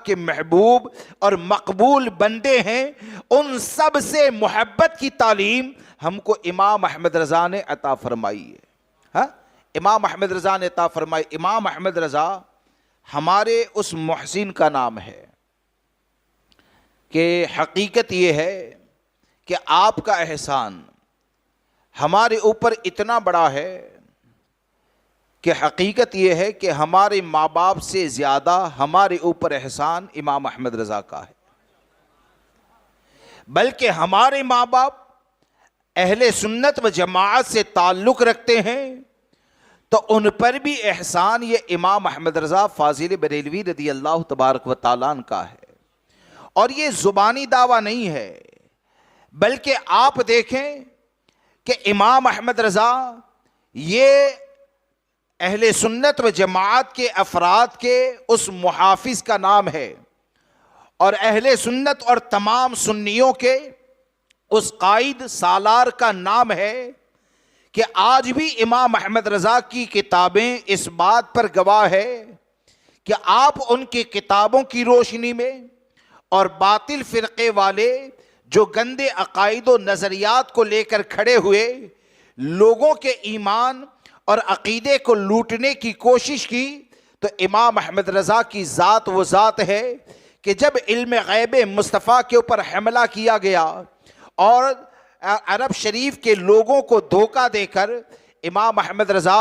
کے محبوب اور مقبول بندے ہیں، ان سب سے محبت کی تعلیم ہم کو امام احمد رضا نے عطا فرمائی ہے۔ ہاں، امام احمد رضا نے عطا فرمائی۔ امام احمد رضا ہمارے اس محسن کا نام ہے کہ حقیقت یہ ہے کہ آپ کا احسان ہمارے اوپر اتنا بڑا ہے کہ حقیقت یہ ہے کہ ہمارے ماں باپ سے زیادہ ہمارے اوپر احسان امام احمد رضا کا ہے، بلکہ ہمارے ماں باپ اہل سنت و جماعت سے تعلق رکھتے ہیں تو ان پر بھی احسان یہ امام احمد رضا فاضل بریلوی رضی اللہ تبارک و تعالیٰ عنہ کا ہے۔ اور یہ زبانی دعویٰ نہیں ہے، بلکہ آپ دیکھیں کہ امام احمد رضا یہ اہل سنت و جماعت کے افراد کے اس محافظ کا نام ہے، اور اہل سنت اور تمام سنیوں کے اس قائد سالار کا نام ہے کہ آج بھی امام احمد رضا کی کتابیں اس بات پر گواہ ہے کہ آپ ان کی کتابوں کی روشنی میں اور باطل فرقے والے جو گندے عقائد و نظریات کو لے کر کھڑے ہوئے لوگوں کے ایمان اور عقیدے کو لوٹنے کی کوشش کی، تو امام احمد رضا کی ذات وہ ذات ہے کہ جب علم غیب مصطفیٰ کے اوپر حملہ کیا گیا اور عرب شریف کے لوگوں کو دھوکہ دے کر امام احمد رضا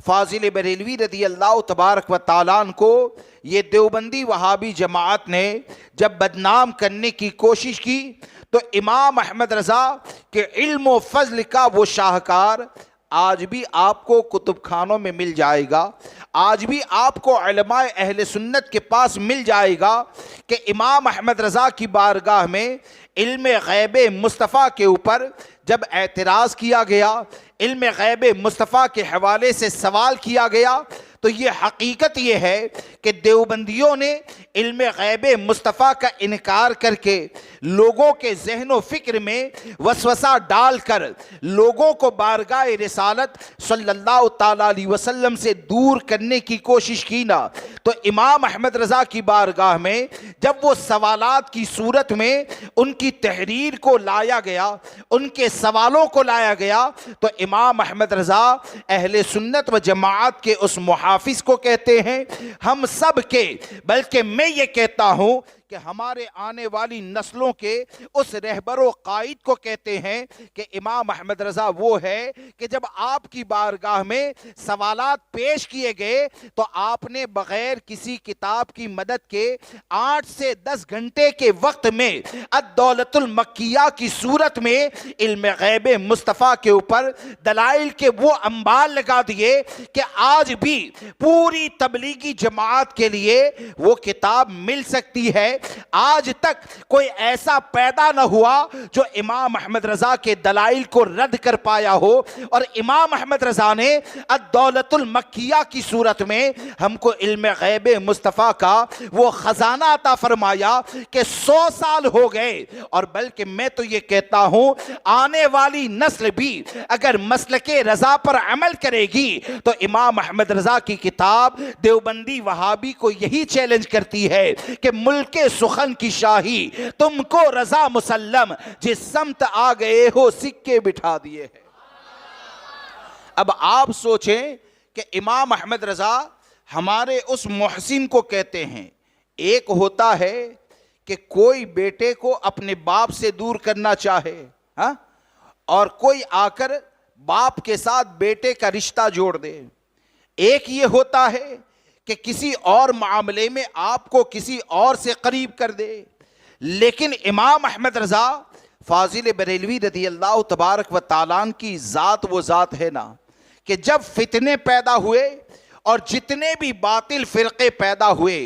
فاضل بریلوی رضی اللہ تبارک و تعالیٰ عنہ کو یہ دیوبندی وہابی جماعت نے جب بدنام کرنے کی کوشش کی، تو امام احمد رضا کے علم و فضل کا وہ شاہکار آج بھی آپ کو کتب خانوں میں مل جائے گا، آج بھی آپ کو علماء اہل سنت کے پاس مل جائے گا کہ امام احمد رضا کی بارگاہ میں علم غیب مصطفیٰ کے اوپر جب اعتراض کیا گیا، علم غیب مصطفیٰ کے حوالے سے سوال کیا گیا، تو یہ حقیقت یہ ہے کہ دیوبندیوں نے علم غیب مصطفیٰ کا انکار کر کے لوگوں کے ذہن و فکر میں وسوسہ ڈال کر لوگوں کو بارگاہ رسالت صلی اللہ تعالیٰ علیہ وسلم سے دور کرنے کی کوشش کی نا، تو امام احمد رضا کی بارگاہ میں جب وہ سوالات کی صورت میں ان کی تحریر کو لایا گیا، ان کے سوالوں کو لایا گیا، تو امام احمد رضا اہل سنت و جماعت کے اس محافظ کو کہتے ہیں، ہم سب کے، بلکہ میں یہ کہتا ہوں کہ ہمارے آنے والی نسلوں کے اس رہبر و قائد کو کہتے ہیں کہ امام احمد رضا وہ ہے کہ جب آپ کی بارگاہ میں سوالات پیش کیے گئے تو آپ نے بغیر کسی کتاب کی مدد کے 8 سے 10 گھنٹے کے وقت میں الدولت المکیہ کی صورت میں علم غیب مصطفیٰ کے اوپر دلائل کے وہ انبار لگا دیے کہ آج بھی پوری تبلیغی جماعت کے لیے وہ کتاب مل سکتی ہے۔ آج تک کوئی ایسا پیدا نہ ہوا جو امام احمد رضا کے دلائل کو رد کر پایا ہو، اور امام احمد رضا نے الدولت المکیہ کی صورت میں ہم کو علم غیب مصطفیٰ کا وہ خزانہ عطا فرمایا کہ 100 سال ہو گئے، اور بلکہ میں تو یہ کہتا ہوں آنے والی نسل بھی اگر مسلک رضا پر عمل کرے گی تو امام احمد رضا کی کتاب دیوبندی وہابی کو یہی چیلنج کرتی ہے کہ ملک سخن کی شاہی تم کو رضا مسلم، جس سمت آ گئے ہو سکے بٹھا دیے ہیں۔ اب آپ سوچیں کہ امام احمد رضا ہمارے اس محسن کو کہتے ہیں، ایک ہوتا ہے کہ کوئی بیٹے کو اپنے باپ سے دور کرنا چاہے، ہاں، اور کوئی آ کر باپ کے ساتھ بیٹے کا رشتہ جوڑ دے، ایک یہ ہوتا ہے کہ کسی اور معاملے میں آپ کو کسی اور سے قریب کر دے، لیکن امام احمد رضا فاضل بریلوی رضی اللہ تبارک و تعالیٰ عنہ کی ذات وہ ذات ہے نا کہ جب فتنے پیدا ہوئے اور جتنے بھی باطل فرقے پیدا ہوئے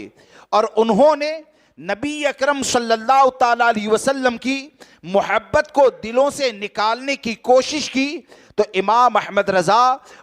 اور انہوں نے نبی اکرم صلی اللہ تعالیٰ علیہ وسلم کی محبت کو دلوں سے نکالنے کی کوشش کی، تو امام احمد رضا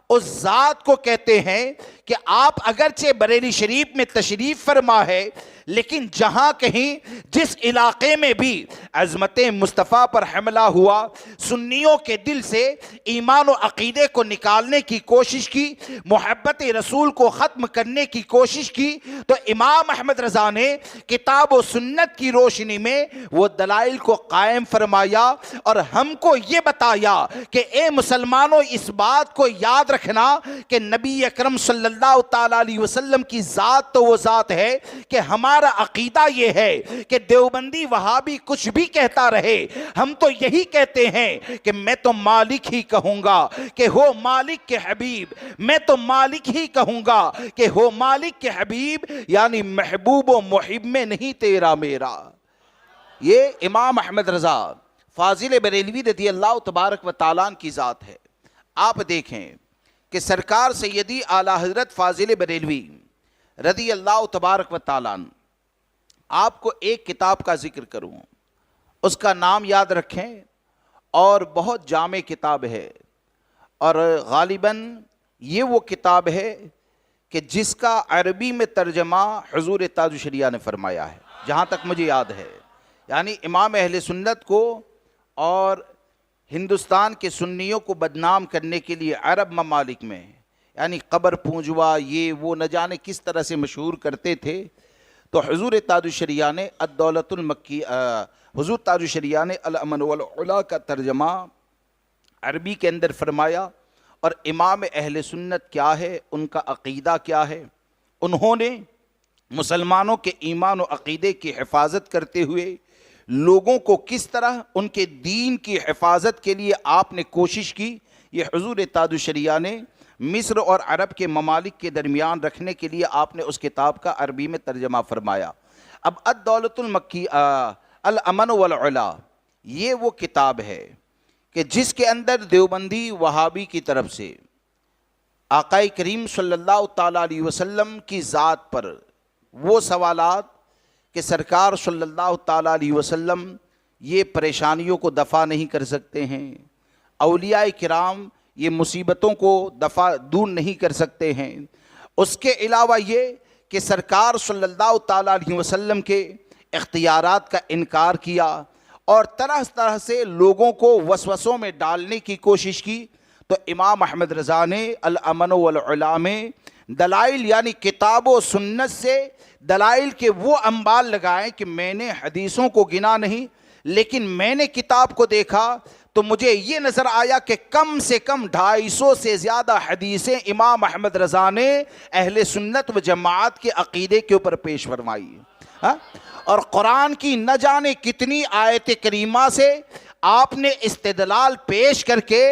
اس ذات کو کہتے ہیں کہ آپ اگرچہ بریلی شریف میں تشریف فرما ہے، لیکن جہاں کہیں جس علاقے میں بھی عظمت مصطفیٰ پر حملہ ہوا، سنیوں کے دل سے ایمان و عقیدے کو نکالنے کی کوشش کی، محبت رسول کو ختم کرنے کی کوشش کی، تو امام احمد رضا نے کتاب و سنت کی روشنی میں وہ دلائل کو قائم فرمایا اور ہم کو یہ بتایا کہ اے مسلمانوں، اس بات کو یاد رکھنا کہ نبی اکرم صلی اللہ تعالی علیہ وسلم کی ذات تو وہ ذات ہے کہ ہمارا عقیدہ یہ ہے کہ دیوبندی وہابی کچھ بھی کہتا رہے، ہم تو یہی کہتے ہیں کہ میں تو مالک ہی کہوں گا کہ ہو مالک کے حبیب، میں تو مالک ہی کہوں گا کہ ہو مالک کے حبیب، یعنی محبوب و محب میں نہیں تیرا میرا۔ یہ امام احمد رضا فاضل بریلوی رضی اللہ تبارک و تعالیٰ کی ذات ہے۔ آپ دیکھیں کہ سرکار سیدی اعلیٰ حضرت فاضل بریلوی رضی اللہ تبارک و تعالیٰ، آپ کو ایک کتاب کا ذکر کروں، اس کا نام یاد رکھیں، اور بہت جامع کتاب ہے، اور غالباً یہ وہ کتاب ہے کہ جس کا عربی میں ترجمہ حضور تاج الشریعہ نے فرمایا ہے، جہاں تک مجھے یاد ہے۔ یعنی امام اہل سنت کو اور ہندوستان کے سنیوں کو بدنام کرنے کے لیے عرب ممالک میں، یعنی قبر پونجوا یہ وہ نہ جانے کس طرح سے مشہور کرتے تھے، تو حضور تاج الشریعہ نے الدولت المکی، حضور تاج الشریعہ نے الامن والعلا کا ترجمہ عربی کے اندر فرمایا، اور امام اہل سنت کیا ہے، ان کا عقیدہ کیا ہے، انہوں نے مسلمانوں کے ایمان و عقیدے کی حفاظت کرتے ہوئے لوگوں کو کس طرح ان کے دین کی حفاظت کے لیے آپ نے کوشش کی، یہ حضور تاج الشریعہ نے مصر اور عرب کے ممالک کے درمیان رکھنے کے لیے آپ نے اس کتاب کا عربی میں ترجمہ فرمایا۔ اب الدولت المکی، الامن والعلا، یہ وہ کتاب ہے کہ جس کے اندر دیوبندی وہابی کی طرف سے آقا کریم صلی اللہ تعالیٰ علیہ وسلم کی ذات پر وہ سوالات کہ سرکار صلی اللہ تعالیٰ علیہ وسلم یہ پریشانیوں کو دفع نہیں کر سکتے ہیں، اولیاء کرام یہ مصیبتوں کو دور نہیں کر سکتے ہیں، اس کے علاوہ یہ کہ سرکار صلی اللہ تعالیٰ علیہ وسلم کے اختیارات کا انکار کیا اور طرح طرح سے لوگوں کو وسوسوں میں ڈالنے کی کوشش کی، تو امام احمد رضا نے الامن والعلا میں دلائل، یعنی کتاب و سنت سے دلائل کے وہ انبال لگائیں کہ میں نے حدیثوں کو گنا نہیں، لیکن میں نے کتاب کو دیکھا تو مجھے یہ نظر آیا کہ کم سے کم 250 سے زیادہ حدیثیں امام احمد رضا نے اہل سنت و جماعت کے عقیدے کے اوپر پیش فرمائی، اور قرآن کی نہ جانے کتنی آیت کریمہ سے آپ نے استدلال پیش کر کے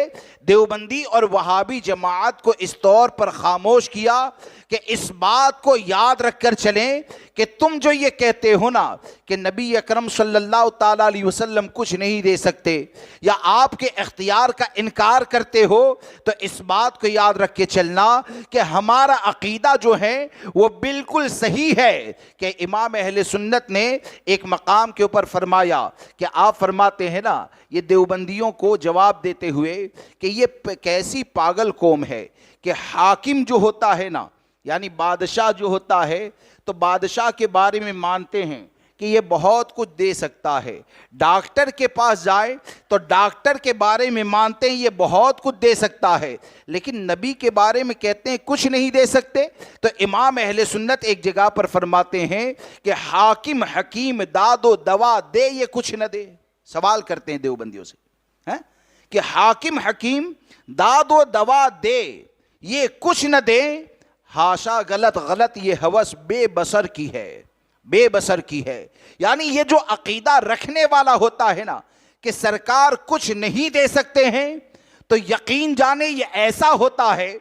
دیوبندی اور وہابی جماعت کو اس طور پر خاموش کیا کہ اس بات کو یاد رکھ کر چلیں کہ تم جو یہ کہتے ہو نا کہ نبی اکرم صلی اللہ تعالیٰ علیہ وسلم کچھ نہیں دے سکتے یا آپ کے اختیار کا انکار کرتے ہو، تو اس بات کو یاد رکھ کے چلنا کہ ہمارا عقیدہ جو ہے وہ بالکل صحیح ہے کہ امام اہل سنت نے ایک مقام کے اوپر فرمایا کہ آپ فرماتے ہیں نا یہ دیوبندیوں کو جواب دیتے ہوئے کہ یہ کیسی پاگل قوم ہے کہ حاکم جو ہوتا ہے نا، یعنی بادشاہ جو ہوتا ہے، تو بادشاہ کے بارے میں مانتے ہیں کہ یہ بہت کچھ دے سکتا ہے، ڈاکٹر کے پاس جائے تو ڈاکٹر کے بارے میں مانتے ہیں یہ بہت کچھ دے سکتا ہے، لیکن نبی کے بارے میں کہتے ہیں کچھ نہیں دے سکتے۔ تو امام اہل سنت ایک جگہ پر فرماتے ہیں کہ حاکم حکیم داد و دوا دے یہ کچھ نہ دے، سوال کرتے ہیں دیوبندیوں سے کہ حاکم حکیم داد و دوا دے یہ کچھ نہ دے، ہاشا غلط یہ ہوس بے بصر کی ہے، بے بصر کی ہے۔ یعنی یہ جو عقیدہ رکھنے والا ہوتا ہے نا کہ سرکار کچھ نہیں دے سکتے ہیں، تو یقین جانے یہ ایسا ہوتا ہے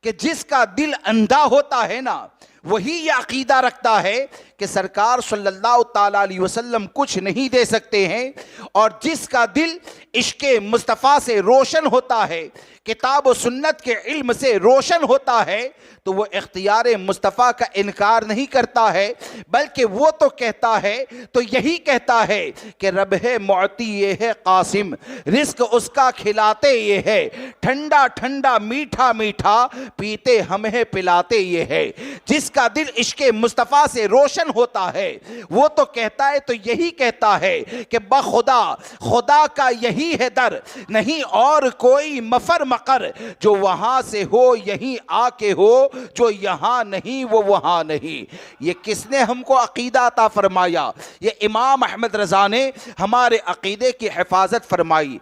کہ جس کا دل اندھا ہوتا ہے نا وہی یہ عقیدہ رکھتا ہے کہ سرکار صلی اللہ تعالیٰ علیہ وسلم کچھ نہیں دے سکتے ہیں، اور جس کا دل عشق مصطفیٰ سے روشن ہوتا ہے، کتاب و سنت کے علم سے روشن ہوتا ہے، تو وہ اختیار مصطفیٰ کا انکار نہیں کرتا ہے، بلکہ وہ تو کہتا ہے، تو یہی کہتا ہے کہ رب ہے معطی یہ ہے قاسم، رزق اس کا کھلاتے یہ ہے، ٹھنڈا ٹھنڈا میٹھا میٹھا پیتے ہمیں پلاتے یہ ہے۔ جس کا دل عشق مصطفیٰ سے روشن ہوتا ہے وہ تو کہتا ہے، تو یہی کہتا ہے کہ بخدا خدا کا یہی ہے در، نہیں اور کوئی مفر مقر، جو وہاں سے ہو یہیں آ کے ہو، جو یہاں نہیں وہ وہاں نہیں۔ یہ کس نے ہم کو عقیدہ عطا فرمایا؟ یہ امام احمد رضا نے ہمارے عقیدے کی حفاظت فرمائی۔